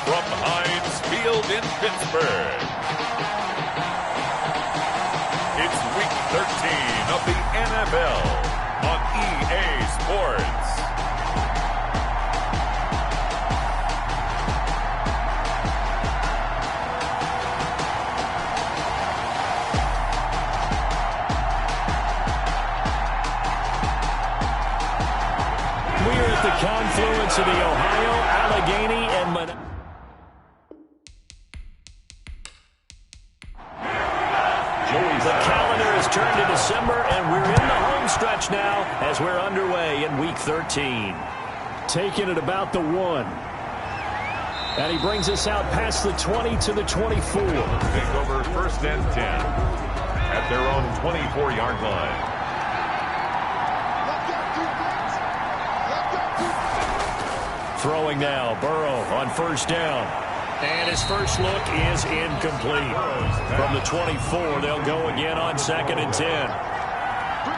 From Heinz Field in Pittsburgh, it's Week 13 of the NFL on EA Sports. We're at the confluence of the Ohio, Allegheny, and The calendar has turned to December, and we're in the home stretch now as we're underway in Week 13. Taking it about the 1. And he brings us out past the 20 to the 24. Take over 1st and 10 at their own 24-yard line. Throwing now, Burrow on 1st down. And his first look is incomplete. From the 24, they'll go again on 2nd and 10.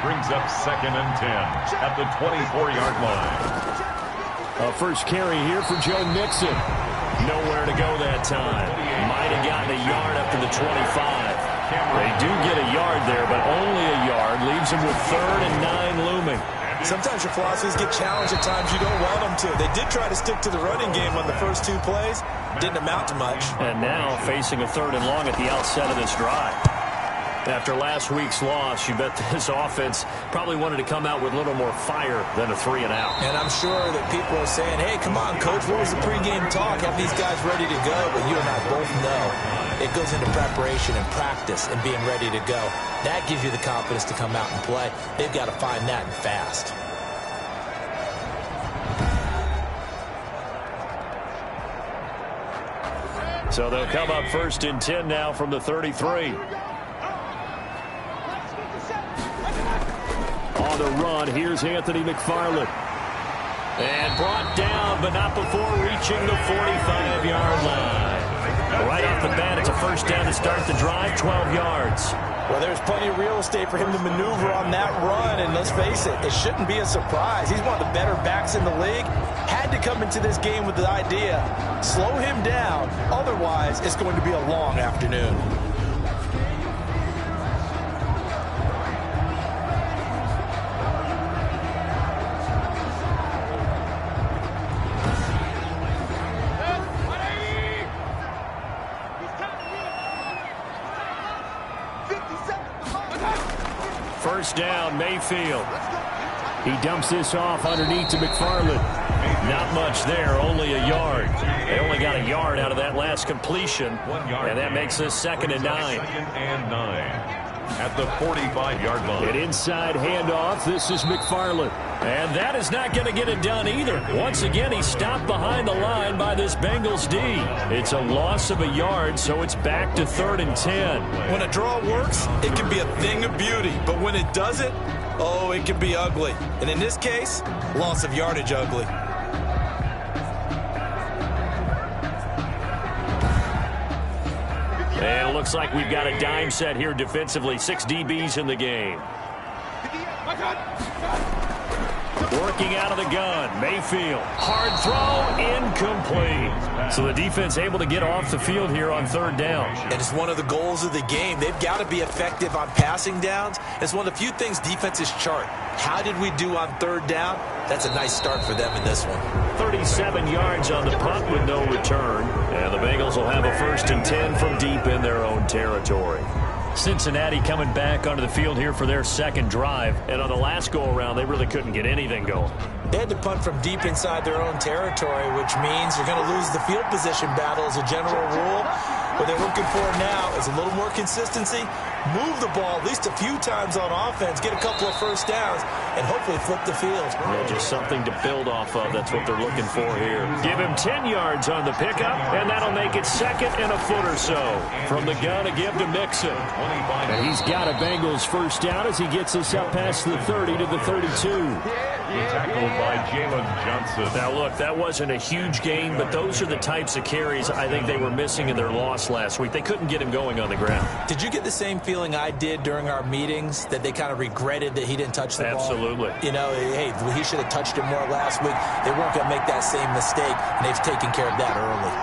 Brings up 2nd and 10 at the 24-yard line. A first carry here for Joe Mixon. Nowhere to go that time. Might have gotten a yard up to the 25. They do get a yard there, but only a yard. Leaves them with 3rd and 9 looming. Sometimes your philosophies get challenged at times you don't want them to. They did try to stick to the running game on the first 2 plays. Didn't amount to much. And now facing a 3rd and long at the outset of this drive. After last week's loss, you bet this offense probably wanted to come out with a little more fire than a 3 and out. And I'm sure that people are saying, hey, come on, Coach, what was the pregame talk? Have these guys ready to go? But you and I both know it goes into preparation and practice and being ready to go. That gives you the confidence to come out and play. They've got to find that and fast. So they'll come up 1st and 10 now from the 33. On the run, here's Anthony McFarland. And brought down, but not before reaching the 45-yard line. Right off the bat, it's a 1st down to start the drive, 12 yards. Well, there's plenty of real estate for him to maneuver on that run, and let's face it, it shouldn't be a surprise. He's one of the better backs in the league. Had to come into this game with the idea, slow him down, otherwise it's going to be a long afternoon. First down, Mayfield. He dumps this off underneath to McFarland. Not much there, only a yard. They only got a yard out of that last completion, and that makes this 2nd and 9. 2nd and 9 at the 45-yard line. An inside handoff. This is McFarland. And that is not going to get it done either. Once again, he stopped behind the line by this Bengals D. It's a loss of a yard, so it's back to 3rd and 10. When a draw works, it can be a thing of beauty. But when it doesn't, oh, it can be ugly. And in this case, loss of yardage ugly. And it looks like we've got a dime set here defensively. 6 DBs in the game. Working out of the gun, Mayfield. Hard throw, incomplete. So the defense able to get off the field here on 3rd down. And it's one of the goals of the game. They've got to be effective on passing downs. It's one of the few things defenses chart. How did we do on 3rd down? That's a nice start for them in this one. 37 yards on the punt with no return. And the Bengals will have a 1st and 10 from deep in their own territory. Cincinnati coming back onto the field here for their 2nd drive. And on the last go-around, they really couldn't get anything going. They had to punt from deep inside their own territory, which means you're going to lose the field position battle as a general rule. What they're looking for now is a little more consistency, move the ball at least a few times on offense, get a couple of 1st downs, and hopefully flip the field. Well, just something to build off of. That's what they're looking for here. Give him 10 yards on the pickup, and that'll make it 2nd and a foot or so. From the gun, a give to Mixon. And he's got a Bengals 1st down as he gets us up past the 30 to the 32. Tackled by Jalen Johnson. Now, look, that wasn't a huge gain, but those are the types of carries I think they were missing in their loss last week. They couldn't get him going on the ground. Did you get the same feeling I did during our meetings, that they kind of regretted that he didn't touch the ball? Absolutely. You know, hey, he should have touched it more last week. They weren't going to make that same mistake, and they've taken care of that early.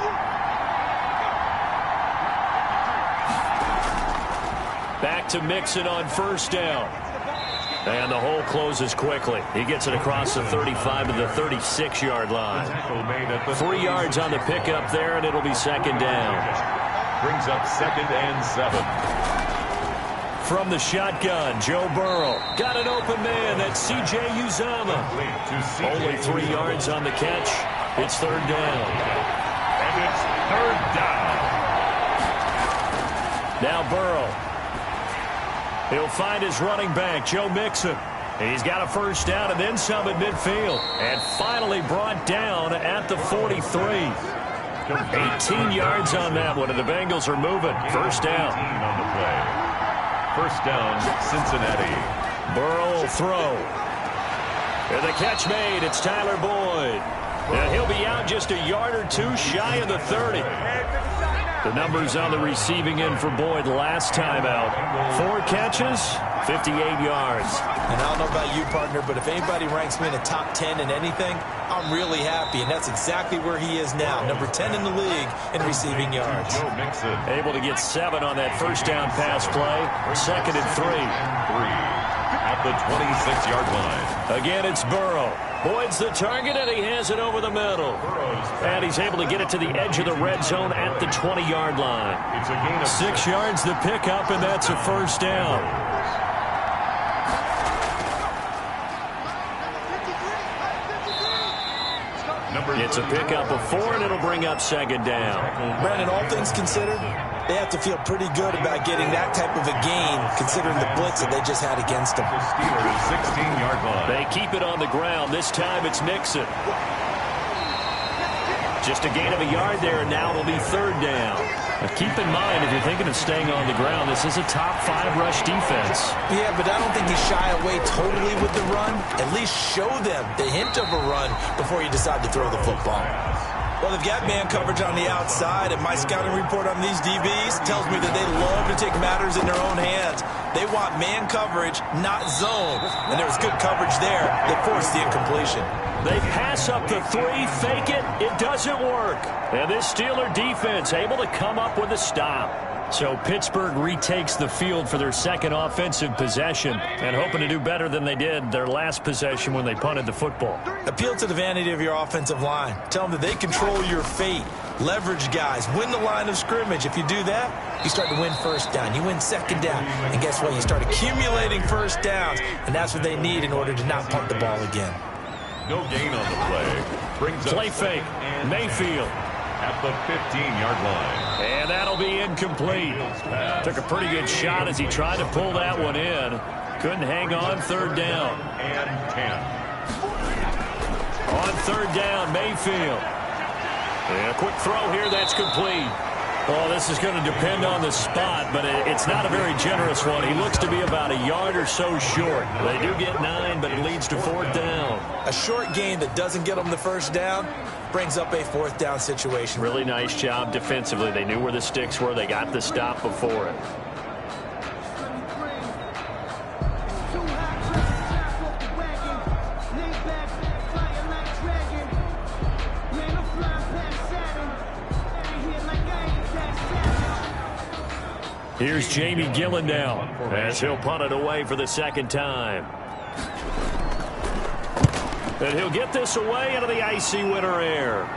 Back to Mixon on first down. And the hole closes quickly. He gets it across the 35 to the 36-yard line. 3 yards on the pickup there, and it'll be second down. Brings up 2nd and 7. From the shotgun, Joe Burrow. Got an open man. That's C.J. Uzomah. Only 3 yards on the catch. It's third down. And it's third down. Now Burrow. He'll find his running back, Joe Mixon. He's got a first down and then some at midfield. And finally brought down at the 43. 18 yards on that one, and the Bengals are moving. First down. On the play. First down, Cincinnati. Burrow will throw. And the catch made. It's Tyler Boyd. And he'll be out just a yard or two shy of the 30. The numbers on the receiving end for Boyd last time out. 4 catches, 58 yards. And I don't know about you, partner, but if anybody ranks me in the top 10 in anything, I'm really happy, and that's exactly where he is now. Number 10 in the league in receiving yards. Joe Mixon. Able to get 7 on that first down pass play. 2nd and 3. At the 26-yard line. Again, it's Burrow. Boyd's the target, and he has it over the middle. And he's able to get it to the edge of the red zone at the 20-yard line. It's a gain of 6 yards the pickup, and that's a first down. It's a pickup of 4, and it'll bring up second down. Brandon, all things considered, they have to feel pretty good about getting that type of a gain, considering the blitz that they just had against them. the Steelers' 16-yard line. They keep it on the ground. This time it's Mixon. Just a gain of a yard there, and now it'll be third down. Now keep in mind, if you're thinking of staying on the ground, this is a top 5 rush defense. Yeah, but I don't think you shy away totally with the run. At least show them the hint of a run before you decide to throw the football. Well, they've got man coverage on the outside, and my scouting report on these DBs tells me that they love to take matters in their own hands. They want man coverage, not zone. And there was good coverage there that forced the incompletion. They pass up the 3, fake it, it doesn't work. And this Steeler defense able to come up with a stop. So Pittsburgh retakes the field for their second offensive possession and hoping to do better than they did their last possession when they punted the football. Appeal to the vanity of your offensive line. Tell them that they control your fate. Leverage guys. Win the line of scrimmage. If you do that, you start to win first down. You win second down. And guess what? You start accumulating first downs. And that's what they need in order to not punt the ball again. No gain on the play. Brings up play fake. Mayfield. At the 15-yard line. And that'll be incomplete. Took a pretty good shot as he tried to pull that one in. Couldn't hang on. Third down. And 10. On third down, Mayfield. And a quick throw here. That's complete. Oh, this is going to depend on the spot, but it's not a very generous one. He looks to be about a yard or so short. They do get 9, but it leads to fourth down. A short gain that doesn't get them the first down brings up a fourth down situation. Really nice job defensively. They knew where the sticks were. They got the stop before it. Here's Jamie Gillen now as he'll punt it away for the second time. And he'll get this away into the icy winter air.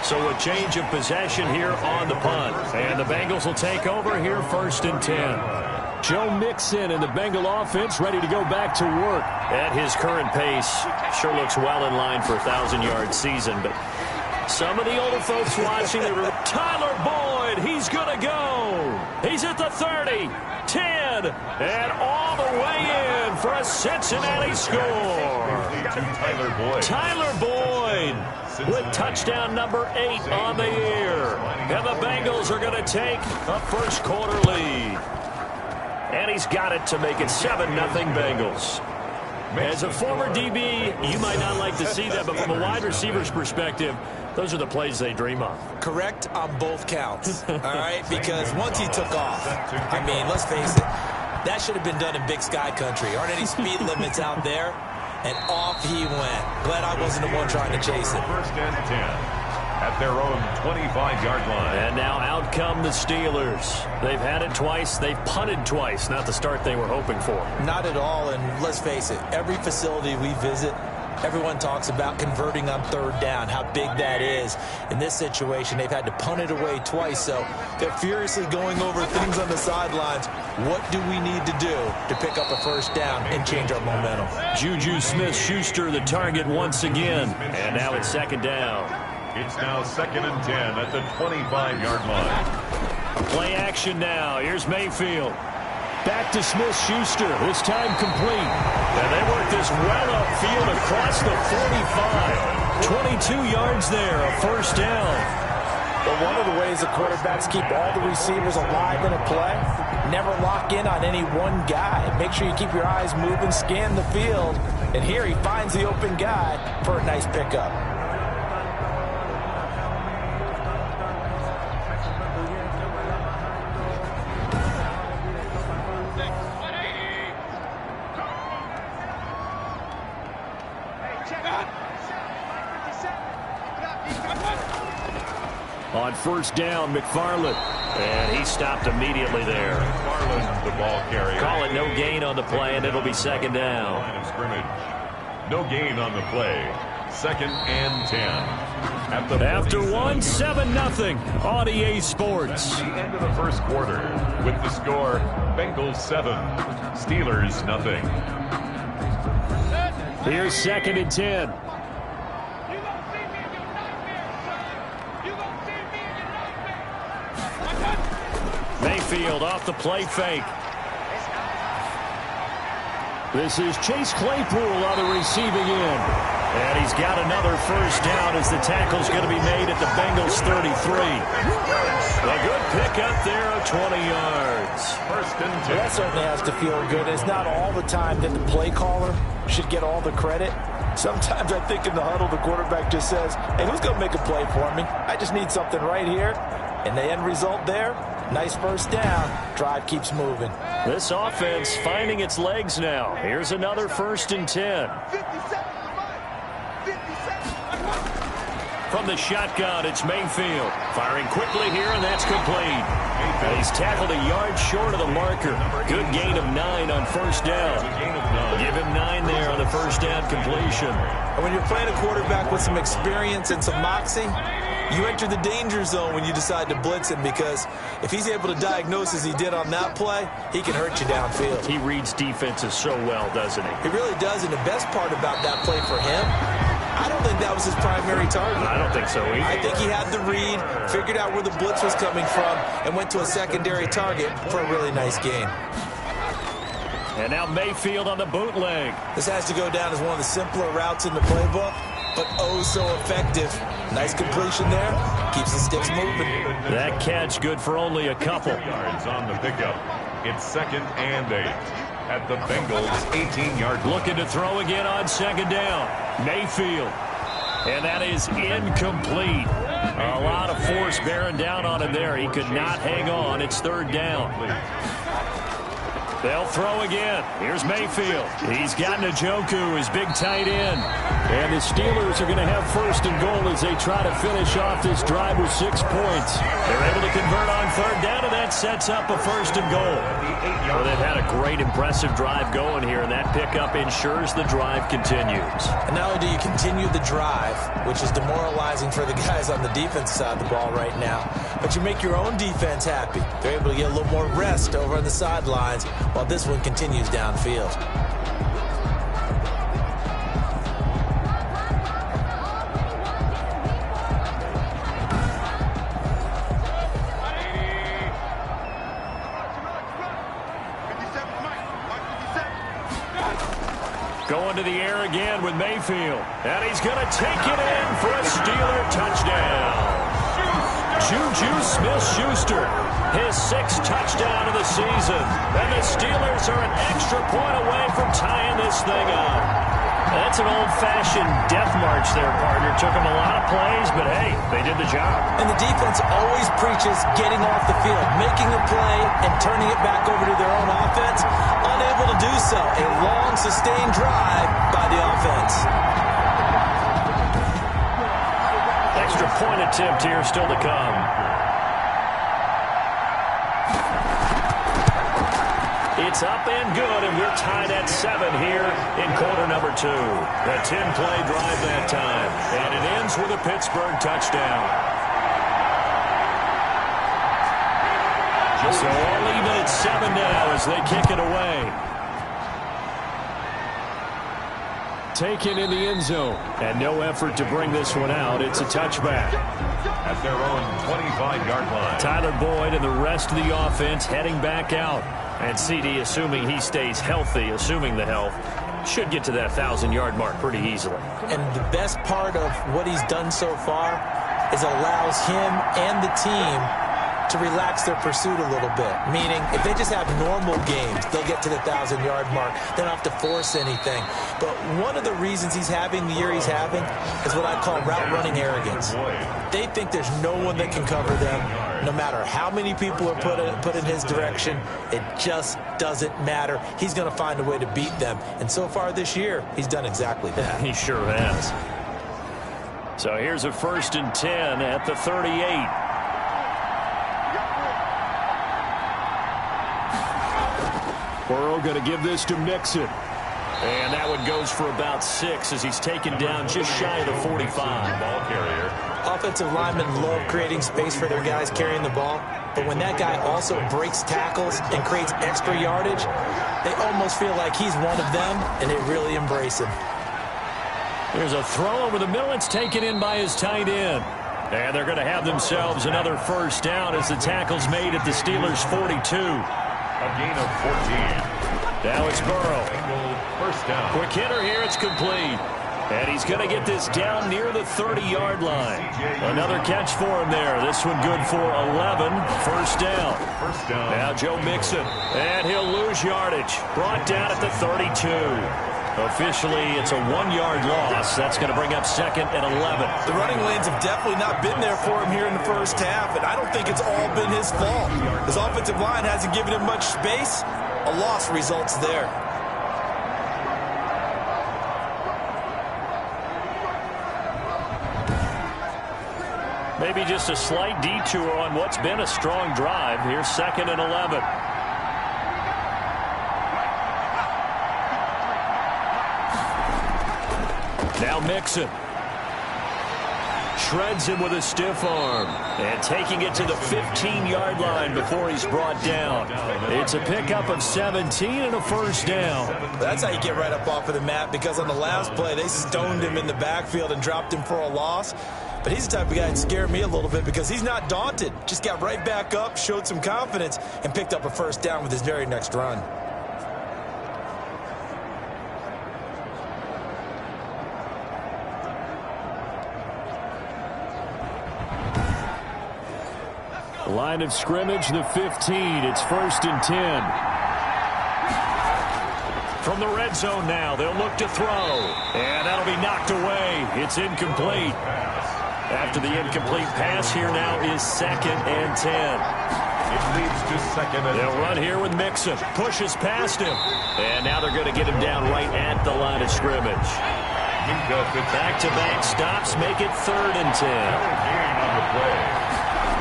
So a change of possession here on the punt. And the Bengals will take over here first and 10. Joe Mixon and the Bengal offense ready to go back to work. At his current pace, sure looks well in line for a 1,000-yard season, but some of the older folks watching, they were Tyler Boyd, he's going to go. He's at the 30, 10, and all the way in for a Cincinnati score. Tyler Boyd with touchdown number 8 on the year. And the Bengals are going to take a first quarter lead. And he's got it to make it 7-0 Bengals. As a former DB, you might not like to see that, but from a wide receiver's perspective, those are the plays they dream of. Correct on both counts, all right? Because once he took off, I mean, let's face it, that should have been done in Big Sky country. Aren't any speed limits out there? And off he went. Glad I wasn't the one trying to chase it. First and 10 at their own 25-yard line. And now out come the Steelers. They've had it twice. They've punted twice. Not the start they were hoping for. Not at all, and let's face it, every facility we visit, everyone talks about converting on third down, how big that is. In this situation, they've had to punt it away twice, so they're furiously going over things on the sidelines. What do we need to do to pick up a first down and change our momentum? Juju Smith-Schuster, the target once again. And now it's second down. It's now 2nd and 10 at the 25-yard line. Play action now. Here's Mayfield. Back to Smith-Schuster. This time complete. And they work this well upfield across the 45. 22 yards there, a first down. Well, one of the ways the quarterbacks keep all the receivers alive in a play, never lock in on any one guy. Make sure you keep your eyes moving, scan the field. And here he finds the open guy for a nice pickup. On first down, McFarland. And he stopped immediately there. McFarland, the ball carrier. Call it no gain on the play, and it'll be second down. Line of scrimmage. No gain on the play. 2nd and 10. At the After 7-0 on EA Sports. The end of the first quarter with the score Bengals 7, Steelers nothing. Here's 2nd and 10. Mayfield off the play fake. This is Chase Claypool on the receiving end. And he's got another first down as the tackle's going to be made at the Bengals 33. A good pickup there of 20 yards. First and 10. Well, that certainly has to feel good. It's not all the time that the play caller should get all the credit. Sometimes I think in the huddle, the quarterback just says, hey, who's going to make a play for me? I just need something right here. And the end result there, nice first down. Drive keeps moving. This offense finding its legs now. Here's another 1st and 10. From the shotgun, it's Mayfield. Firing quickly here, and that's complete. And he's tackled a yard short of the marker. Good gain of 9 on first down. Give him 9 there on the first down completion. And when you're playing a quarterback with some experience and some moxie, you enter the danger zone when you decide to blitz him, because if he's able to diagnose as he did on that play, he can hurt you downfield. He reads defenses so well, doesn't he? He really does, and the best part about that play for him, I don't think that was his primary target. I don't think so either. I think he had the read, figured out where the blitz was coming from, and went to a secondary target for a really nice gain. And now Mayfield on the bootleg. This has to go down as one of the simpler routes in the playbook, but oh so effective. Nice completion there. Keeps the sticks moving. That catch good for only a couple. Yards on the pickup. It's 2nd and 8 at the Bengals 18-yard line. Looking to throw again on second down. Mayfield. And that is incomplete. A lot of force bearing down on him there. He could not hang on. It's third down. They'll throw again. Here's Mayfield. He's got Njoku, his big tight end. And the Steelers are going to have 1st and goal as they try to finish off this drive with 6 points. They're able to convert on third down, and that sets up a 1st and goal. Well, they've had a great, impressive drive going here, and that pickup ensures the drive continues. And not only do you continue the drive, which is demoralizing for the guys on the defense side of the ball right now, but you make your own defense happy. They're able to get a little more rest over on the sidelines while this one continues downfield. Going to the air again with Mayfield. And he's going to take it in for a Steeler touchdown. Juju Smith-Schuster, his 6th touchdown of the season. And the Steelers are an extra point away from tying this thing up. That's an old-fashioned death march there, partner. Took them a lot of plays, but hey, they did the job. And the defense always preaches getting off the field, making a play, and turning it back over to their own offense. Unable to do so. A long, sustained drive by the offense. Extra point attempt here still to come. It's up and good, and we're tied at 7 here in quarter number 2. A 10-play drive that time, and it ends with a Pittsburgh touchdown. So all even at 7 now as they kick it away. Taken in the end zone, and no effort to bring this one out. It's a touchback. At their own 25-yard line. Tyler Boyd and the rest of the offense heading back out. And CD, assuming he stays healthy, assuming the health, should get to that 1,000-yard mark pretty easily. And the best part of what he's done so far is allows him and the team to relax their pursuit a little bit. Meaning, if they just have normal games, they'll get to the 1,000-yard mark. They don't have to force anything. But one of the reasons he's having the year he's having is what I call route-running arrogance. They think there's no one that can cover them. No matter how many people are put in his direction, it just doesn't matter. He's going to find a way to beat them. And so far this year, he's done exactly that. He sure has. So here's a 1st and 10 at the 38. Burrow going to give this to Mixon. And that one goes for about 6 as he's taken down just shy of the 45. Ball carrier. Offensive linemen love creating space for their guys carrying the ball. But when that guy also breaks tackles and creates extra yardage, they almost feel like he's one of them, and they really embrace him. There's a throw over the middle. It's taken in by his tight end. And they're going to have themselves another 1st down as the tackle's made at the Steelers' 42. A gain of 14. Now it's Burrow. 1st down. Quick hitter here. It's complete. And he's going to get this down near the 30-yard line. Another catch for him there. This one good for 11. 1st down. 1st down. Now Joe Mixon. And he'll lose yardage. Brought down at the 32. Officially, it's a 1-yard loss. That's going to bring up 2nd and 11. The running lanes have definitely not been there for him here in the 1st half, and I don't think it's all been his fault. His offensive line hasn't given him much space. A loss results there. Maybe just a slight detour on what's been a strong drive. Here's 2nd and 11. Now Mixon. Shreds him with a stiff arm. And taking it to the 15-yard line before he's brought down. It's a pickup of 17 and a 1st down. That's how you get right up off of the mat, because on the last play, they stoned him in the backfield and dropped him for a loss. But he's the type of guy that scared me a little bit because he's not daunted. Just got right back up, showed some confidence, and picked up a 1st down with his very next run. Line of scrimmage, the 15. It's 1st and 10. From the red zone now, they'll look to throw. And that'll be knocked away. It's incomplete. After the incomplete pass, here now is 2nd and 10. It leads to 2nd and 10. They'll run here with Mixon. Pushes past him. And now they're going to get him down right at the line of scrimmage. Back-to-back stops make it 3rd and 10. Gain on the play.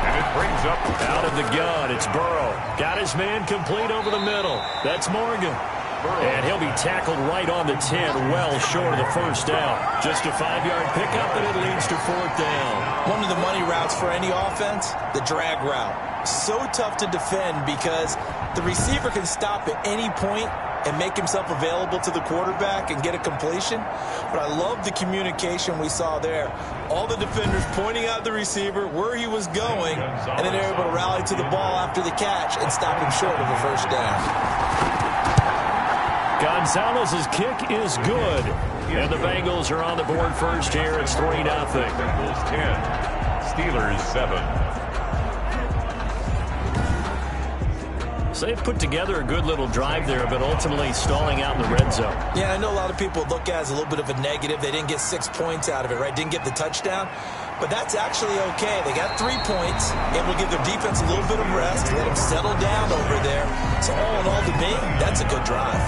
And it brings up out of the gun. It's Burrow. Got his man complete over the middle. That's Morgan. And he'll be tackled right on the 10, well short of the 1st down. Just a 5-yard pickup, and it leads to 4th down. One of the money routes for any offense, the drag route. So tough to defend because the receiver can stop at any point and make himself available to the quarterback and get a completion. But I love the communication we saw there. All the defenders pointing out the receiver, where he was going, and then they're able to rally to the ball after the catch and stop him short of a 1st down. Gonzalez's kick is good. And the Bengals are on the board first here. It's 3-0. Bengals 10, Steelers 7. So they've put together a good little drive there, but ultimately stalling out in the red zone. Yeah, I know a lot of people look at it as a little bit of a negative. They didn't get 6 points out of it, right? Didn't get the touchdown. But that's actually okay. They got 3 points, able to give their defense a little bit of rest, let them settle down over there. So all in all, to me, that's a good drive.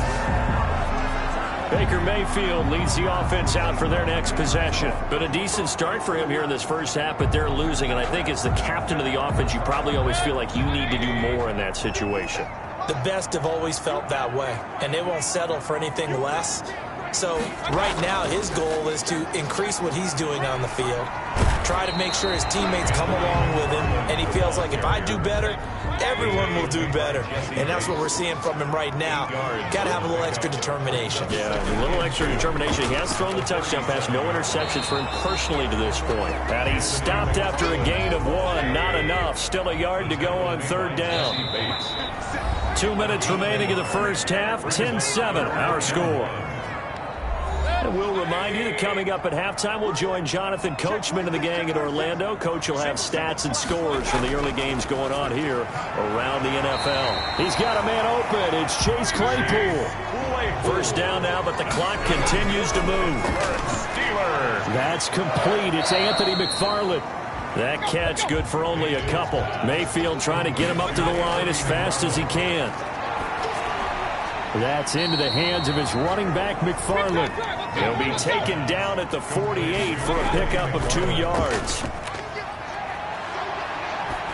Baker Mayfield leads the offense out for their next possession. But a decent start for him here in this first half, but they're losing. And I think as the captain of the offense, you probably always feel like you need to do more in that situation. The best have always felt that way, and they won't settle for anything less. So right now, his goal is to increase what he's doing on the field, try to make sure his teammates come along with him, and he feels like if I do better, everyone will do better. And that's what we're seeing from him right now. Got to have a little extra determination. Yeah, a little extra determination. He has thrown the touchdown pass, no interceptions for him personally to this point. And he's stopped after a gain of 1. Not enough. Still a yard to go on 3rd down. 2 minutes remaining in the first half. 10-7, our score. And we'll remind you that coming up at halftime, we'll join Jonathan Coachman and the gang in Orlando. Coach will have stats and scores from the early games going on here around the NFL. He's got a man open. It's Chase Claypool. First down now, but the clock continues to move. That's complete. It's Anthony McFarland. That catch good for only a couple. Mayfield trying to get him up to the line as fast as he can. That's into the hands of his running back, McFarland. He'll be taken down at the 48 for a pickup of 2 yards.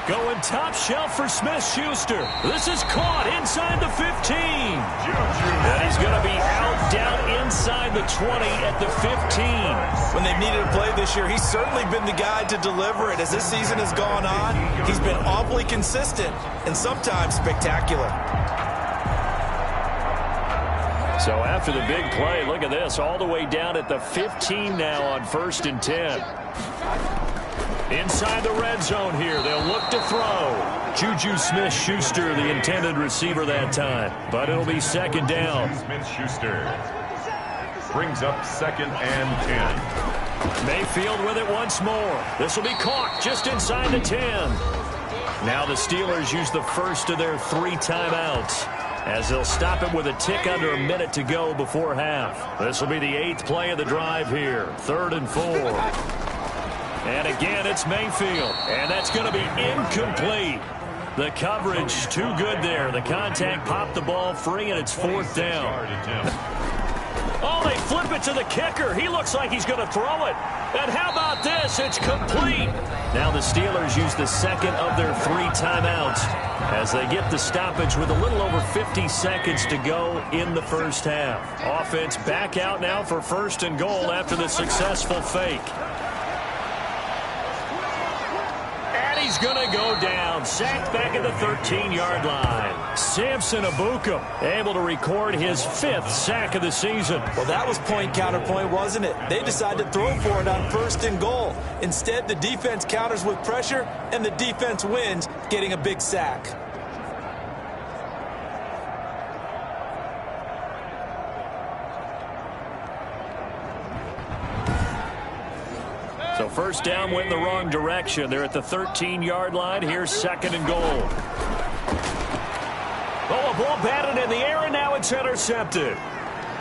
Going top shelf for Smith-Schuster. This is caught inside the 15. And he's going to be out down inside the 20 at the 15. When they've needed a play this year, he's certainly been the guy to deliver it. As this season has gone on, he's been awfully consistent and sometimes spectacular. So after the big play, look at this, all the way down at the 15 now on 1st and 10. Inside the red zone here, they'll look to throw. Juju Smith-Schuster, the intended receiver that time, but it'll be 2nd down. Smith-Schuster brings up 2nd and 10. Mayfield with it once more. This will be caught just inside the 10. Now the Steelers use the first of their 3 timeouts, as they'll stop it with a tick under a minute to go before half. This will be the 8th play of the drive here. 3rd and 4. And again, it's Mayfield. And that's going to be incomplete. The coverage too good there. The contact popped the ball free, and it's 4th down. Oh, they flip it to the kicker. He looks like he's going to throw it. And how about this? It's complete. Now the Steelers use the 2nd of their 3 timeouts as they get the stoppage with a little over 50 seconds to go in the first half. Offense back out now for 1st and goal after the successful fake. And he's going to go down. Sacked back at the 13-yard line. Samson Ebukam able to record his 5th sack of the season. Well, that was point counterpoint, wasn't it? They decided to throw for it on 1st and goal. Instead, the defense counters with pressure, and the defense wins, getting a big sack. So 1st down went in the wrong direction. They're at the 13-yard line. Here's 2nd and goal. Oh, a ball batted in the air, and now it's intercepted.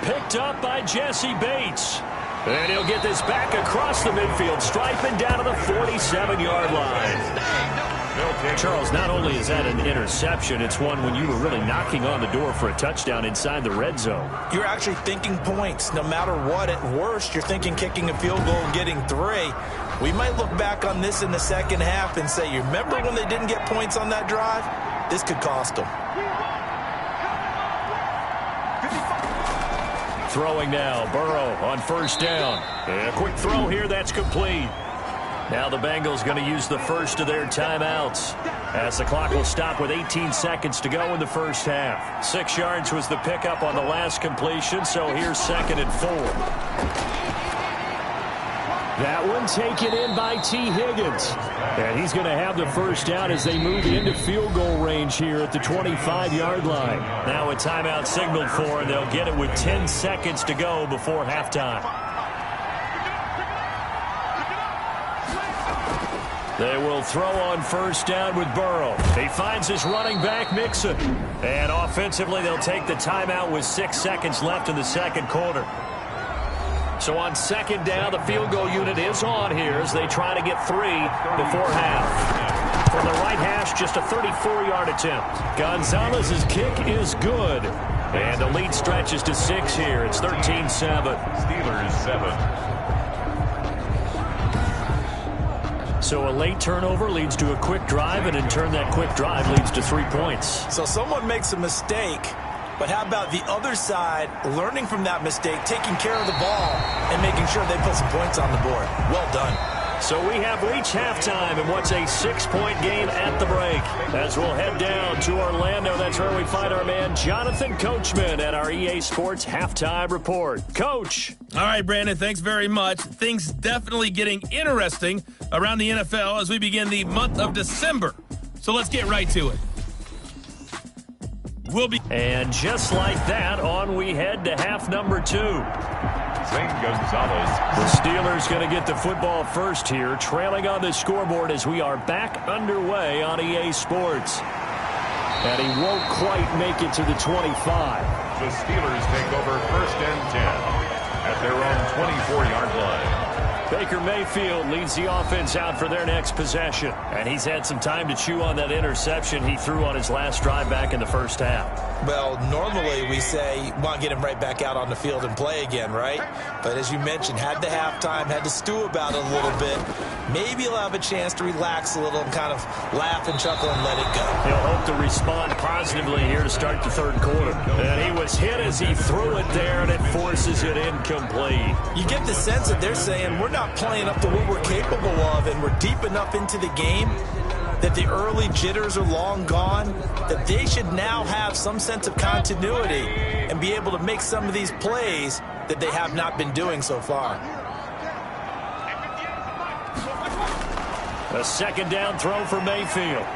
Picked up by Jesse Bates. And he'll get this back across the midfield stripe and down to the 47-yard line. Charles, not only is that an interception, it's one when you were really knocking on the door for a touchdown inside the red zone. You're actually thinking points. No matter what, at worst, you're thinking kicking a field goal and getting 3. We might look back on this in the second half and say, you remember when they didn't get points on that drive? This could cost them. Throwing now, Burrow on 1st down. And a quick throw here, that's complete. Now the Bengals going to use the first of their timeouts, as the clock will stop with 18 seconds to go in the first half. 6 yards was the pickup on the last completion, so here's 2nd and 4. That one taken in by T. Higgins. And he's going to have the first down as they move into field goal range here at the 25-yard line. Now a timeout signaled for, and they'll get it with 10 seconds to go before halftime. They will throw on first down with Burrow. He finds his running back, Mixon. And offensively, they'll take the timeout with 6 seconds left in the second quarter. So on second down, the field goal unit is on here as they try to get 3 before half. From the right hash, just a 34-yard attempt. Gonzalez's kick is good. And the lead stretches to 6 here. It's 13-7. Steelers 7. So a late turnover leads to a quick drive, and in turn that quick drive leads to 3 points. So someone makes a mistake, but how about the other side learning from that mistake, taking care of the ball, and making sure they put some points on the board? Well done. So we have reached halftime in what's a 6-point game at the break. As we'll head down to Orlando, that's where we find our man Jonathan Coachman at our EA Sports Halftime Report. Coach. All right, Brandon, thanks very much. Things definitely getting interesting around the NFL as we begin the month of December. So let's get right to it. And just like that, on we head to half number 2. Gonzalez. The Steelers going to get the football first here, trailing on the scoreboard as we are back underway on EA Sports. And he won't quite make it to the 25. The Steelers take over first and 10 at their own 24-yard line. Baker Mayfield leads the offense out for their next possession. And he's had some time to chew on that interception he threw on his last drive back in the first half. Well, normally we say you want to get him right back out on the field and play again, right? But as you mentioned, had the halftime, had to stew about it a little bit. Maybe he'll have a chance to relax a little and kind of laugh and chuckle and let it go. He'll hope to respond positively here to start the third quarter. And he was hit as he threw it there, and it forces it incomplete. You get the sense that they're saying we're not playing up to what we're capable of, and we're deep enough into the game that the early jitters are long gone, that they should now have some sense of continuity and be able to make some of these plays that they have not been doing so far. A second down throw for Mayfield.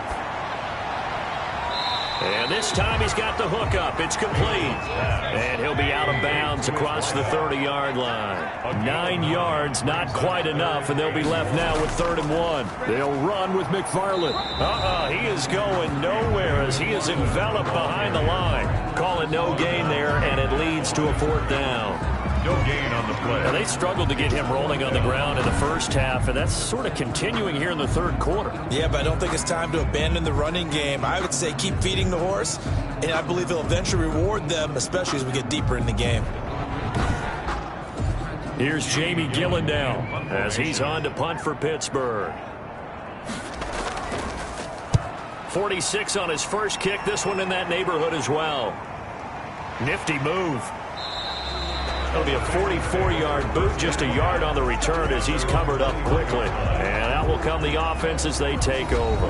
And this time he's got the hook up. It's complete. And he'll be out of bounds across the 30-yard line. 9 yards, not quite enough, and they'll be left now with 3rd and 1. They'll run with McFarland. He is going nowhere as he is enveloped behind the line. Calling no gain there, and it leads to a 4th down. No gain on the play. Now, they struggled to get him rolling on the ground in the first half, and that's sort of continuing here in the third quarter. Yeah, but I don't think it's time to abandon the running game. I would say keep feeding the horse, and I believe he'll eventually reward them, especially as we get deeper in the game. Here's Jamie Gillen as he's on to punt for Pittsburgh. 46 on his first kick. This one in that neighborhood as well. Nifty move. It'll be a 44-yard boot, just a yard on the return as he's covered up quickly. And out will come the offense as they take over.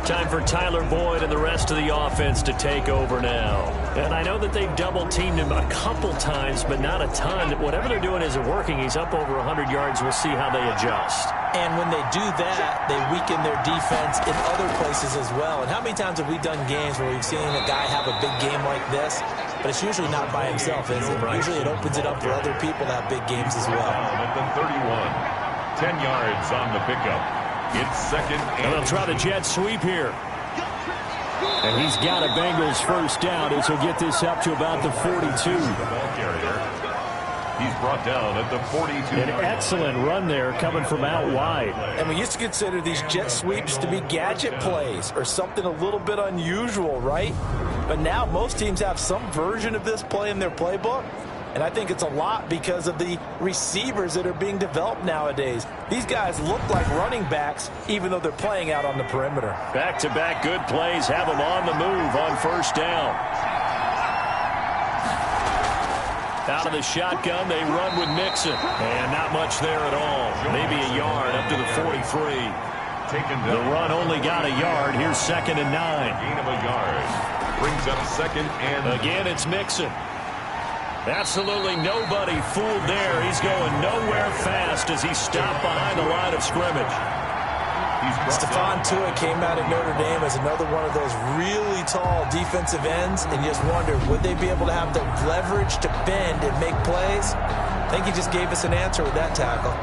Time for Tyler Boyd and the rest of the offense to take over now. And I know that they've double-teamed him a couple times, but not a ton. Whatever they're doing isn't working. He's up over 100 yards. We'll see how they adjust. And when they do that, they weaken their defense in other places as well. And how many times have we done games where we've seen a guy have a big game like this? But it's usually not by himself, is it? Usually it opens it up for other people to have big games as well. At the 31, 10 yards on the pickup. It's second and they'll try the jet sweep here. And he's got a Bengals first down as he'll get this up to about the 42. He's brought down at the 42. An excellent run there coming from out wide. And we used to consider these jet sweeps to be gadget plays or something a little bit unusual, right? But now most teams have some version of this play in their playbook. And I think it's a lot because of the receivers that are being developed nowadays. These guys look like running backs, even though they're playing out on the perimeter. Back-to-back good plays have them on the move on first down. Out of the shotgun, they run with Mixon. And not much there at all. Maybe a yard up to the 43. The run only got a yard. Here's 2nd and 9. Gain of a yard. Brings up 2nd and... Again, it's Mixon. Absolutely nobody fooled there. He's going nowhere fast as he stopped behind the line of scrimmage. Stephon Tuitt came out of Notre Dame as another one of those really tall defensive ends, and you just wondered, would they be able to have the leverage to bend and make plays? I think he just gave us an answer with that tackle.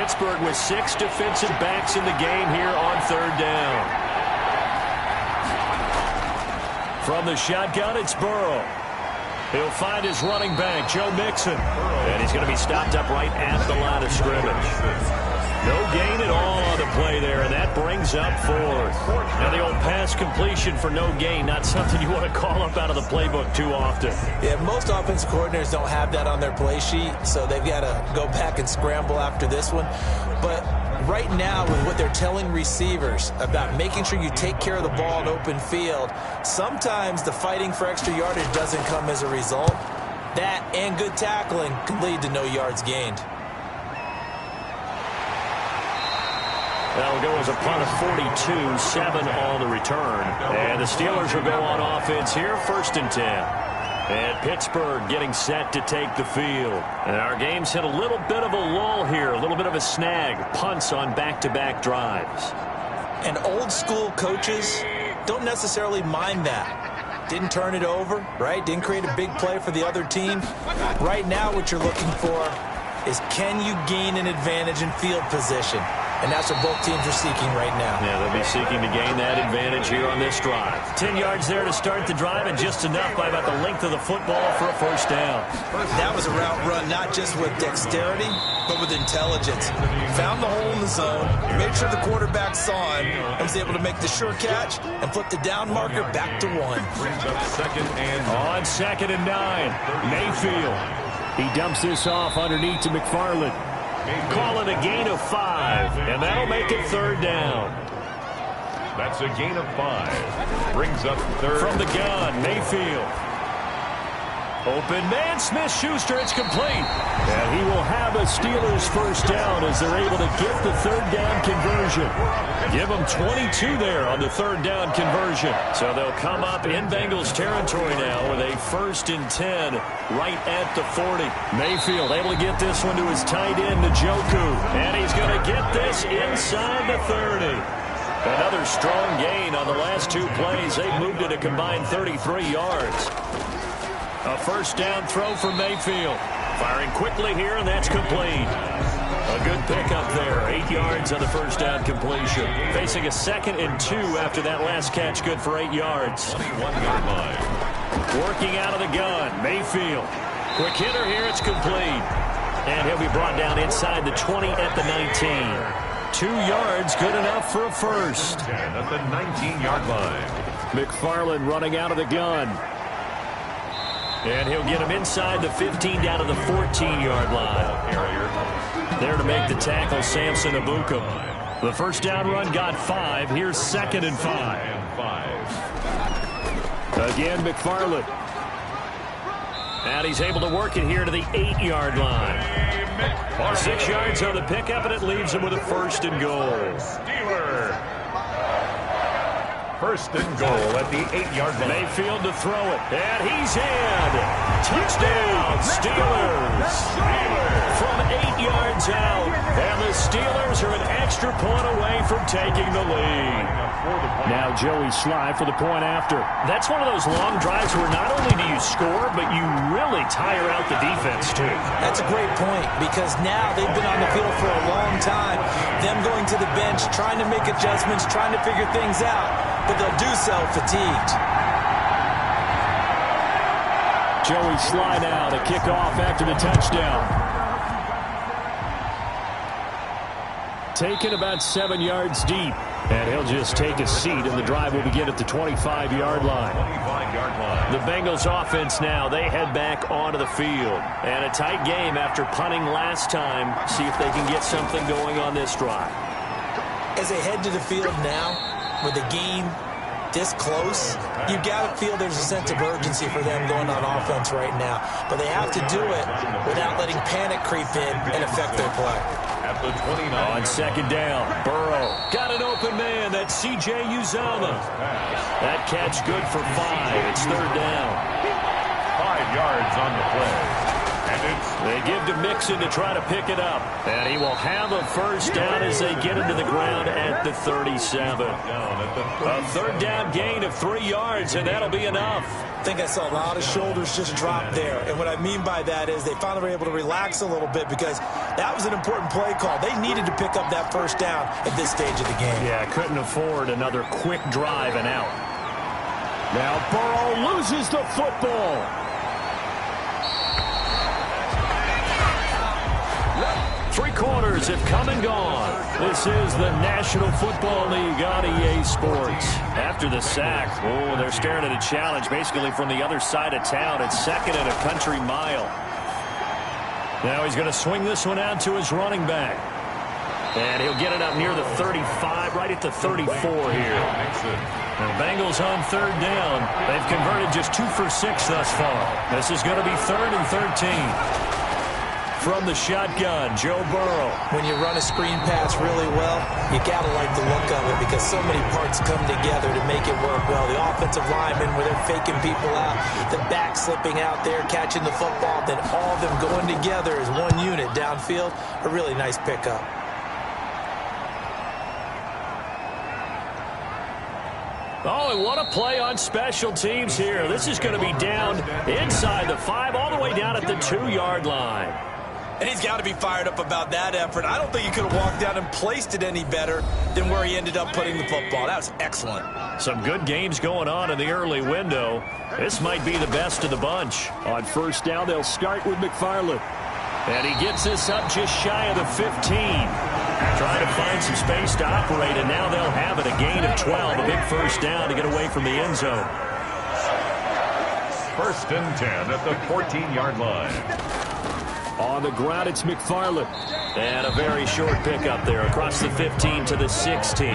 Pittsburgh with 6 defensive backs in the game here on third down. From the shotgun, it's Burrow. He'll find his running back, Joe Mixon. And he's going to be stopped up right at the line of scrimmage. No gain at all on the play there, and that brings up fourth. Now the old pass completion for no gain, not something you want to call up out of the playbook too often. Yeah, most offensive coordinators don't have that on their play sheet, so they've got to go back and scramble after this one. But right now, with what they're telling receivers about making sure you take care of the ball in open field, sometimes the fighting for extra yardage doesn't come as a result. That and good tackling can lead to no yards gained. That'll go as a punt of 42, 7 on the return. And the Steelers will go on offense here, 1st and 10. And Pittsburgh getting set to take the field. And our game's hit a little bit of a lull here, a little bit of a snag. Punts on back-to-back drives. And old-school coaches don't necessarily mind that. Didn't turn it over, right? Didn't create a big play for the other team. Right now, what you're looking for is, can you gain an advantage in field position? And that's what both teams are seeking right now. Yeah, they'll be seeking to gain that advantage here on this drive. 10 yards there to start the drive, and just enough by about the length of the football for a first down. That was a route run not just with dexterity, but with intelligence. Found the hole in the zone, made sure the quarterback saw him, and was able to make the sure catch and flip the down marker back to 1. On 2nd and 9, Mayfield. He dumps this off underneath to McFarland. Call it a gain of 5, and that'll make it 3rd down. That's a gain of 5. Brings up 3rd. From the gun, Mayfield. Open man, Smith-Schuster, it's complete. And he will have a Steelers first down as they're able to get the 3rd down conversion. Give them 22 there on the 3rd down conversion. So they'll come up in Bengals territory now with a 1st and 10 right at the 40. Mayfield able to get this one to his tight end, Njoku. And he's going to get this inside the 30. Another strong gain on the last 2 plays. They've moved it a combined 33 yards. A first down throw for Mayfield. Firing quickly here, and that's complete. A good pickup there. 8 yards on the first down completion. Facing a 2nd and 2 after that last catch, good for 8 yards. 21-yard line. Working out of the gun, Mayfield. Quick hitter here, it's complete. And he'll be brought down inside the 20 at the 19. 2 yards, good enough for a first. 10 at the 19-yard line. McFarland running out of the gun. And he'll get him inside the 15 down to the 14-yard line. There to make the tackle, Samson Abukum. The first down run got 5. Here's 2nd and 5. Again, McFarland. And he's able to work it here to the 8-yard line. 6 yards on the pickup, and it leaves him with a 1st and goal. Steelers. 1st and goal at the 8-yard line. Mayfield to throw it. And he's in. Touchdown, Steelers. From 8 yards out. And the Steelers are an extra point away from taking the lead. Now Joey Sly for the point after. That's one of those long drives where not only do you score, but you really tire out the defense too. That's a great point, because now they've been on the field for a long time. Them going to the bench, trying to make adjustments, trying to figure things out, but they'll do so fatigued. Joey Sly now to kick off after the touchdown. Taken about 7 yards deep. And he'll just take a seat, and the drive will begin at the 25-yard line. 25-yard line. The Bengals offense now, they head back onto the field. And a tight game after punting last time. See if they can get something going on this drive. As they head to the field now, with the game this close, you've got to feel there's a sense of urgency for them going on offense right now. But they have to do it without letting panic creep in and affect their play. At the 29. On 2nd down, Burrow got an open man. That's C.J. Uzomah. That catch good for 5. It's 3rd down. 5 yards on the play. They give to Mixon to try to pick it up. And he will have a first down as they get into the ground at the 37. A third down gain of 3 yards, and that'll be enough. I think I saw a lot of shoulders just drop there. And what I mean by that is they finally were able to relax a little bit because that was an important play call. They needed to pick up that first down at this stage of the game. Yeah, couldn't afford another quick drive and out. Now Burrow loses the football. Three quarters have come and gone. This is the National Football League on EA Sports. After the sack, they're staring at a challenge basically from the other side of town. It's second and a country mile. Now he's going to swing this one out to his running back. And he'll get it up near the 35, right at the 34 here. The Bengals on third down. They've converted just 2 for 6 thus far. This is going to be 3rd and 13. From the shotgun, Joe Burrow. When you run a screen pass really well, you got to like the look of it because so many parts come together to make it work well. The offensive linemen, where they're faking people out, the back slipping out there, catching the football, then all of them going together as one unit downfield. A really nice pickup. Oh, and what a play on special teams here. This is going to be down inside the 5, all the way down at the 2-yard line. And he's got to be fired up about that effort. I don't think he could have walked down and placed it any better than where he ended up putting the football. That was excellent. Some good games going on in the early window. This might be the best of the bunch. On first down, they'll start with McFarland. And he gets this up just shy of the 15. Trying to find some space to operate, and now they'll have it. A gain of 12, a big first down to get away from the end zone. 1st and 10 at the 14-yard line. On the ground, it's McFarland. And a very short pickup there across the 15 to the 16.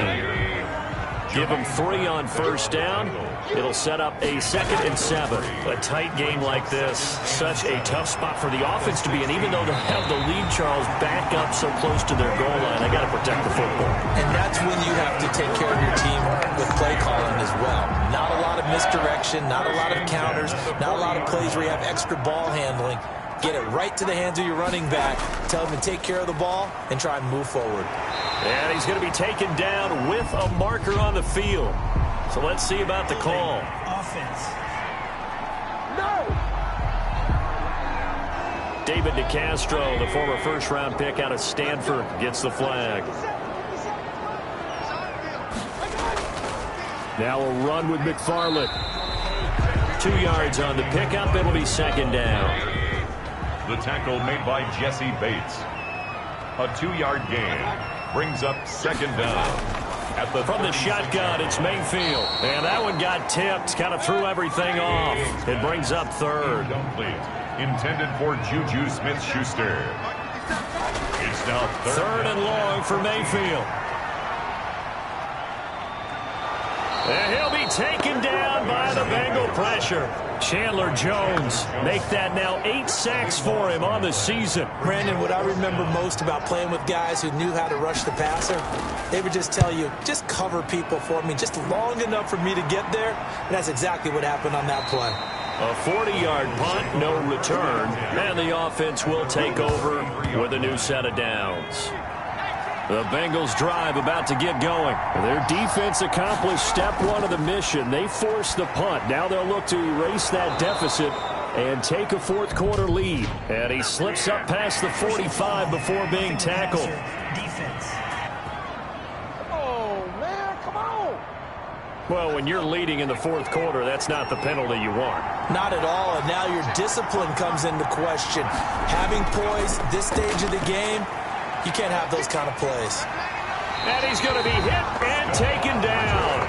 Give him 3 on first down. It'll set up a 2nd and 7. A tight game like this, such a tough spot for the offense to be in. Even though they have the lead, Charles, back up so close to their goal line, they got to protect the football. And that's when you have to take care of your team with play calling as well. Not a lot of misdirection, not a lot of counters, not a lot of plays where you have extra ball handling. Get it right to the hands of your running back. Tell him to take care of the ball and try and move forward. And he's going to be taken down with a marker on the field. So let's see about the call. Offense. No! David DeCastro, the former first-round pick out of Stanford, gets the flag. Now a run with McFarland. 2 yards on the pickup. It'll be 2nd down. The tackle made by Jesse Bates. A 2-yard gain brings up 2nd down. From the shotgun, it's Mayfield. And that one got tipped, kind of threw everything off. It brings up 3rd. Incomplete. Intended for Juju Smith-Schuster. It's now 3rd and long for Mayfield. And he'll be taken down by the Bengal pressure. Chandler Jones make that now 8 sacks for him on the season. Brandon, what I remember most about playing with guys who knew how to rush the passer, they would just tell you, just cover people for me just long enough for me to get there. And that's exactly what happened on that play. A 40-yard punt, no return. And the offense will take over with a new set of downs. The Bengals drive about to get going. Their defense accomplished step 1 of the mission. They forced the punt. Now they'll look to erase that deficit and take a 4th quarter lead. And he slips up past the 45 before being tackled. Oh, man, come on. Well, when you're leading in the 4th quarter, that's not the penalty you want. Not at all, and now your discipline comes into question. Having poise this stage of the game, you can't have those kind of plays. And he's going to be hit and taken down.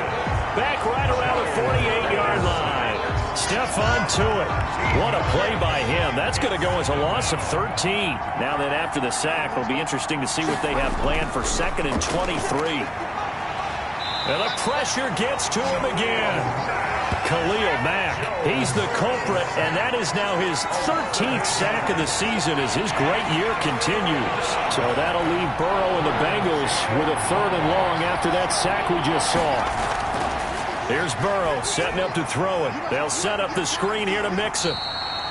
Back right around the 48-yard line. Stephon Tuitt. What a play by him. That's going to go as a loss of 13. Now then, after the sack, it'll be interesting to see what they have planned for 2nd and 23. And the pressure gets to him again. Khalil Mack, he's the culprit, and that is now his 13th sack of the season as his great year continues. So that'll leave Burrow and the Bengals with a 3rd and long after that sack we just saw. Here's Burrow setting up to throw it. They'll set up the screen here to Mixon.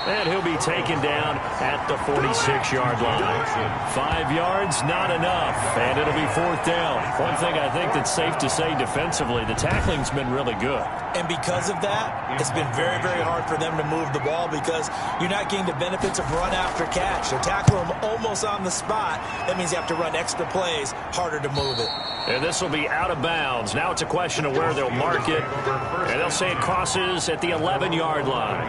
And he'll be taken down at the 46-yard line. 5 yards, not enough. And it'll be 4th down. One thing I think that's safe to say defensively, the tackling's been really good. And because of that, it's been very, very hard for them to move the ball because you're not getting the benefits of run after catch. They're tackling them almost on the spot. That means you have to run extra plays, harder to move it. And this will be out of bounds. Now it's a question of where they'll mark it. And they'll say it crosses at the 11-yard line.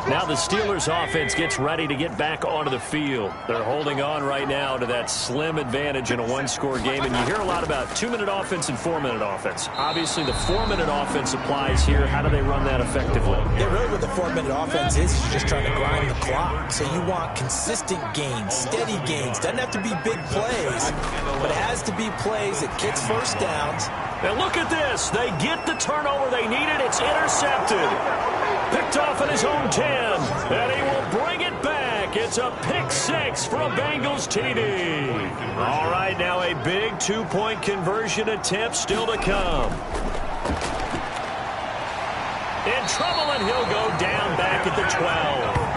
Now the Steelers offense gets ready to get back onto the field. They're holding on right now to that slim advantage in a one-score game. And you hear a lot about 2-minute offense and 4-minute offense. Obviously, the 4-minute offense applies here. How do they run that effectively? Yeah, really what the 4-minute offense is you're just trying to grind the clock. So you want consistent gains, steady gains. Doesn't have to be big plays, but it has to be plays that gets first downs. And look at this. They get the turnover they needed. It's intercepted. Picked off at his own 10. And he will bring it back. It's a pick 6 for a Bengals TD. All right, now a big 2-point conversion attempt still to come. In trouble, and he'll go down back at the 12.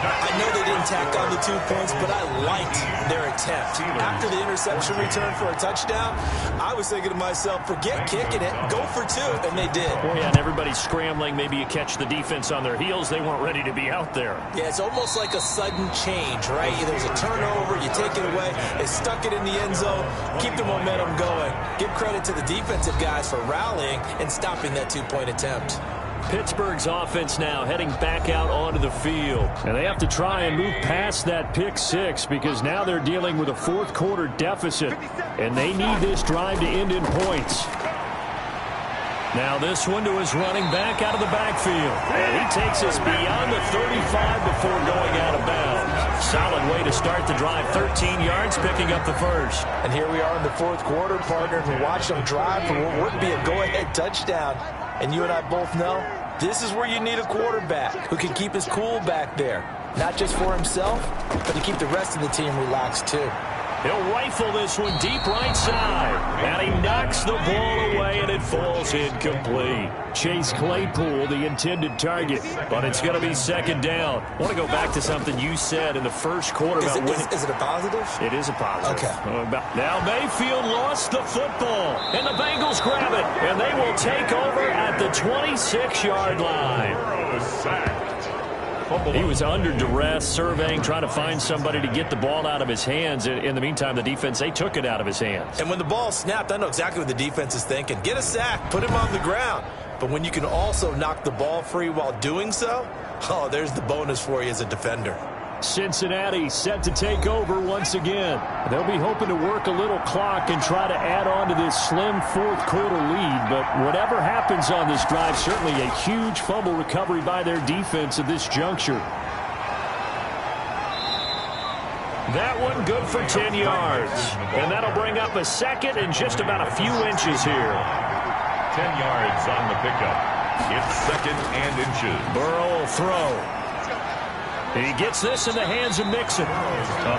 I know they didn't tack on the 2 points, but I liked their attempt. After the interception return for a touchdown, I was thinking to myself, forget kicking it, go for 2, and they did. Well, yeah, and everybody's scrambling. Maybe you catch the defense on their heels. They weren't ready to be out there. Yeah, it's almost like a sudden change, right? There's a turnover, you take it away, they stuck it in the end zone, keep the momentum going. Give credit to the defensive guys for rallying and stopping that 2-point attempt. Pittsburgh's offense now heading back out onto the field. And they have to try and move past that pick 6 because now they're dealing with a fourth-quarter deficit. And they need this drive to end in points. Now this one to his running back out of the backfield. And he takes us beyond the 35 before going out of bounds. Solid way to start the drive. 13 yards, picking up the first. And here we are in the fourth quarter, partner, and watch them drive for what would be a go-ahead touchdown. And you and I both know this is where you need a quarterback who can keep his cool back there. Not just for himself, but to keep the rest of the team relaxed too. He'll rifle this one deep right side. And he knocks the ball away, and it falls incomplete. Chase Claypool, the intended target. But it's going to be 2nd down. I want to go back to something you said in the first quarter about winning. Is it a positive? It is a positive. Okay. Now Mayfield lost the football. And the Bengals grab it. And they will take over at the 26-yard line. He was under duress, surveying, trying to find somebody to get the ball out of his hands. In the meantime, the defense, they took it out of his hands. And when the ball snapped, I know exactly what the defense is thinking. Get a sack, put him on the ground. But when you can also knock the ball free while doing so, oh, there's the bonus for you as a defender. Cincinnati set to take over once again. They'll be hoping to work a little clock and try to add on to this slim fourth-quarter lead. But whatever happens on this drive, certainly a huge fumble recovery by their defense at this juncture. That one good for 10 yards. And that'll bring up a 2nd and just about a few inches here. 10 yards on the pickup. It's 2nd and inches. Burrow will throw. He gets this in the hands of Mixon.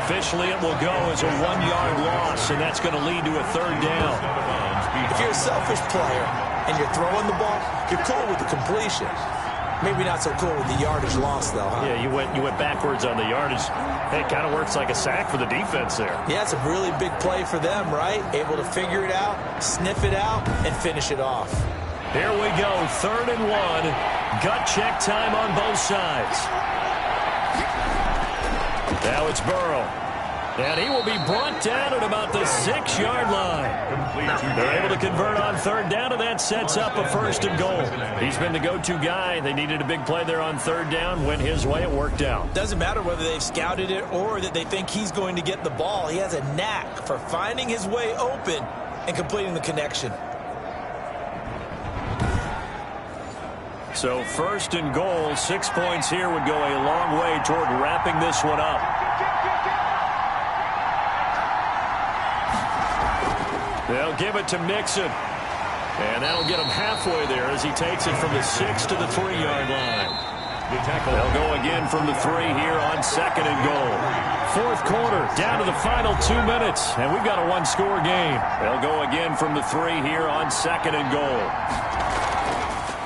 Officially, it will go as a 1-yard loss, and that's going to lead to a 3rd down. If you're a selfish player and you're throwing the ball, you're cool with the completion. Maybe not so cool with the yardage loss, though, huh? Yeah, you went backwards on the yardage. It kind of works like a sack for the defense there. Yeah, it's a really big play for them, right? Able to figure it out, sniff it out, and finish it off. Here we go, 3rd and 1. Gut check time on both sides. Now it's Burrow. And he will be brought down at about the 6-yard line. They're able to convert on 3rd down, and that sets up a 1st and goal. He's been the go-to guy. They needed a big play there on 3rd down. Went his way. It worked out. Doesn't matter whether they've scouted it or that they think he's going to get the ball. He has a knack for finding his way open and completing the connection. So 1st and goal, 6 points here would go a long way toward wrapping this one up. They'll give it to Mixon. And that'll get him halfway there as he takes it from the 6 to the 3-yard line. They'll go again from the 3 here on 2nd and goal. 4th quarter, down to the final 2 minutes, and we've got a 1-score game. They'll go again from the 3 here on 2nd and goal.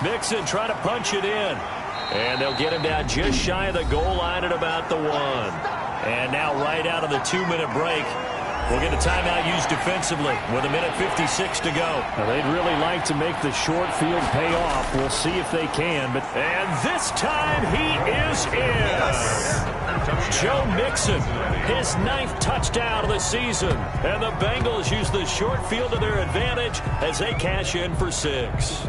Mixon trying to punch it in. And they'll get him down just shy of the goal line at about the 1. And now right out of the 2-minute break, we'll get a timeout used defensively with 1:56 to go. Now, they'd really like to make the short field pay off. We'll see if they can. And this time he is in. Joe Mixon, his 9th touchdown of the season. And the Bengals use the short field to their advantage as they cash in for 6.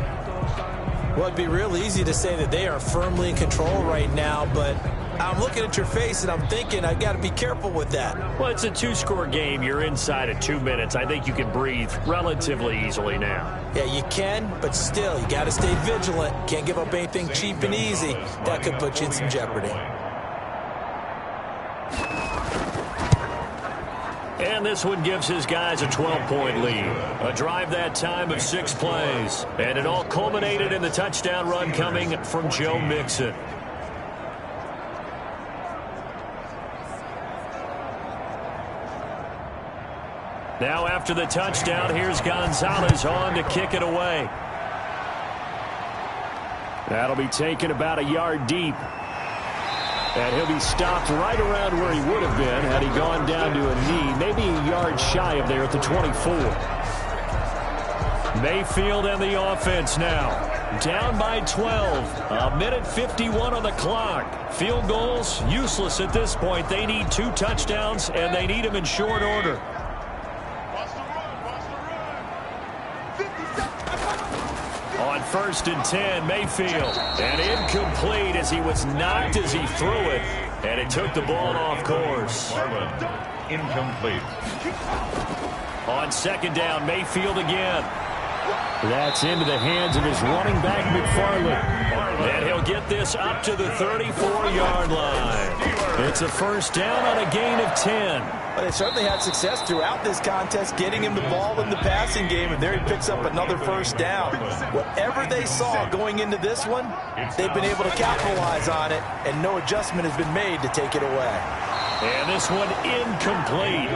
Well, it'd be real easy to say that they are firmly in control right now, but I'm looking at your face and I'm thinking I've got to be careful with that. Well, it's a 2-score game. You're inside of 2 minutes. I think you can breathe relatively easily now. Yeah, you can, but still, you got to stay vigilant. Can't give up anything cheap and easy. That could put you in some jeopardy. And this one gives his guys a 12-point lead. A drive that time of 6 plays. And it all culminated in the touchdown run coming from Joe Mixon. Now after the touchdown, here's Gonzalez on to kick it away. That'll be taken about a yard deep. And he'll be stopped right around where he would have been had he gone down to a knee, maybe a yard shy of there at the 24. Mayfield and the offense now. Down by 12. 1:51 on the clock. Field goals useless at this point. They need 2 touchdowns, and they need them in short order. On 1st and 10, Mayfield. And incomplete as he was knocked as he threw it. And it took the ball off course. Incomplete. On 2nd down, Mayfield again. That's into the hands of his running back, McFarland. And he'll get this up to the 34-yard line. It's a 1st down on a gain of 10. Well, they certainly had success throughout this contest getting him the ball in the passing game, and there he picks up another 1st down. Whatever they saw going into this one, they've been able to capitalize on it, and no adjustment has been made to take it away. And this one incomplete.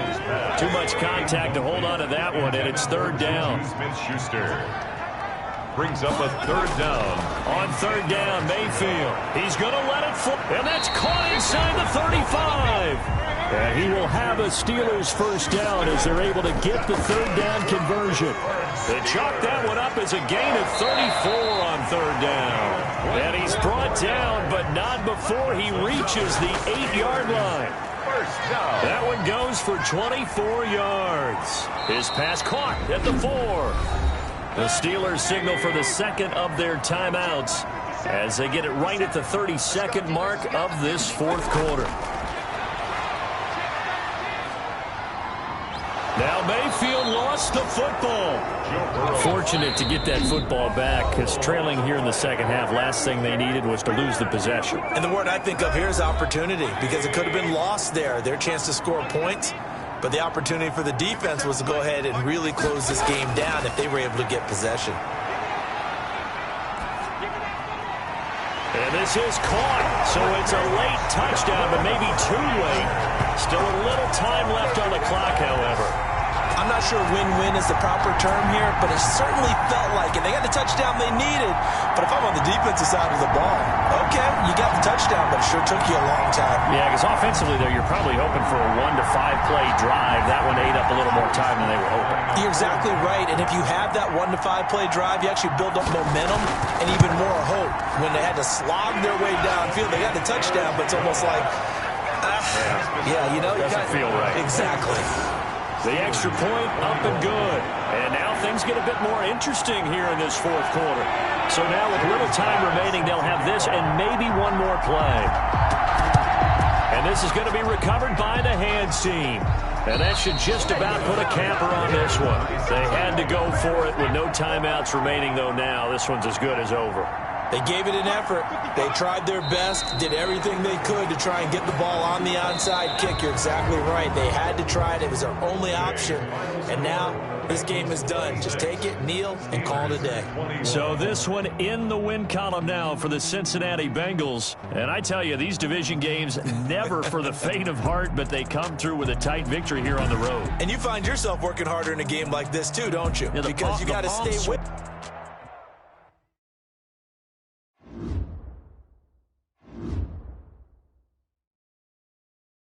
Too much contact to hold on to that one, and it's 3rd down. Smith-Schuster brings up a 3rd down. On 3rd down, Mayfield. He's going to let it fly, and that's caught inside the 35. And he will have a Steelers 1st down as they're able to get the 3rd down conversion. They chalk that one up as a gain of 34 on 3rd down. And he's brought down, but not before he reaches the 8-yard line. That one goes for 24 yards. His pass caught at the 4. The Steelers signal for the 2nd of their timeouts as they get it right at the 32nd mark of this 4th quarter. Now Mayfield lost the football. Fortunate to get that football back, because trailing here in the 2nd half, last thing they needed was to lose the possession. And the word I think of here is opportunity, because it could have been lost there. Their chance to score points, but the opportunity for the defense was to go ahead and really close this game down if they were able to get possession. And this is caught, so it's a late touchdown, but maybe too late. Still a little time left on the clock, however. I'm not sure win-win is the proper term here, but it certainly felt like it. They got the touchdown they needed, but if I'm on the defensive side of the ball, okay, you got the touchdown, but it sure took you a long time. Yeah, because offensively there, you're probably hoping for a 1 to 5 play drive. That one ate up a little more time than they were hoping. You're exactly right, and if you have that 1 to 5 play drive, you actually build up momentum and even more hope. When they had to slog their way downfield, they got the touchdown, but it's almost like, yeah, you know, doesn't feel right. Exactly. The extra point up and good. And now things get a bit more interesting here in this 4th quarter. So now with little time remaining, they'll have this and maybe one more play. And this is going to be recovered by the hands team. And that should just about put a capper on this one. They had to go for it with no timeouts remaining, though now. This one's as good as over. They gave it an effort. They tried their best, did everything they could to try and get the ball on the onside kick. You're exactly right. They had to try it. It was their only option. And now this game is done. Just take it, kneel, and call it a day. So this one in the win column now for the Cincinnati Bengals. And I tell you, these division games never for the faint of heart, but they come through with a tight victory here on the road. And you find yourself working harder in a game like this too, don't you? Yeah, because you got to stay with